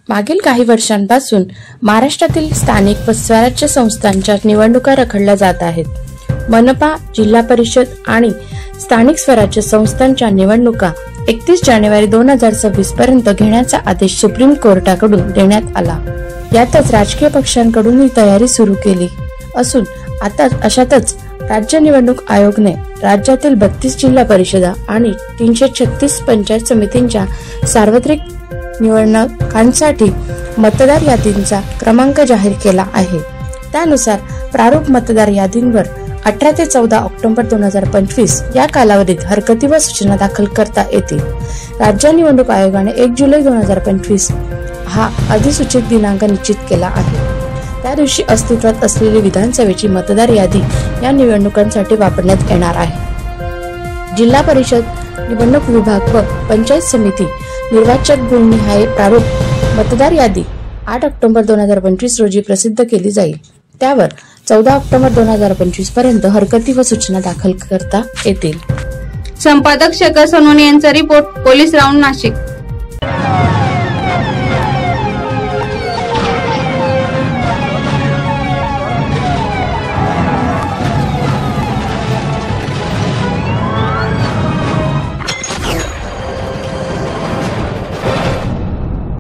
मागील काही वर्षांपासून महाराष्ट्रातील स्थानिक व स्वराज्य संस्थांच्या निवडणुका रखडल्या जात आहेत. मनपा, जिल्हा परिषद आणि स्थानिक स्वराज्य संस्थांच्या निवडणुका 31 जानेवारी 2026 पर्यंत घेण्याचा आदेश सुप्रीम कोर्टाकडून देण्यात आला. यातच राजकीय पक्षांकडून ही तयारी सुरू केली असून आता अशातच राज्य निवडणूक आयोगाने राज्यातील 32 जिल्हा परिषदा आणि 336 पंचायत समितींच्या सार्वत्रिक निवडणुकांसाठी मतदार यादींचा क्रमांक जाहीर केला आहे. त्यानुसार प्रारूप मतदार यादींवर 18 ते 14 ऑक्टोबर 2025 या कालावधीत हरकती व सूचना दाखल करता येतील. राज्य निवडणूक आयोगाने 1 जुलै 2025 हा अधिसूचित दिनांक निश्चित केला आहे. त्या दिवशी अस्तित्वात असलेली विधानसभेची मतदार यादी या निवडणुकांसाठी वापरण्यात येणार आहे. जिल्हा परिषद निवडणूक विभाग व पंचायत समिती निर्वाचक गुणनिहाय प्रारूप मतदार यादी 8 ऑक्टोबर 2025 रोजी प्रसिद्ध केली जाईल. त्यावर 14 ऑक्टोबर 2025 पर्यंत हरकती व सूचना दाखल करता येतील. संपादक शेखर सोनवणे यांचा रिपोर्ट, पोलीस राऊंड, नाशिक.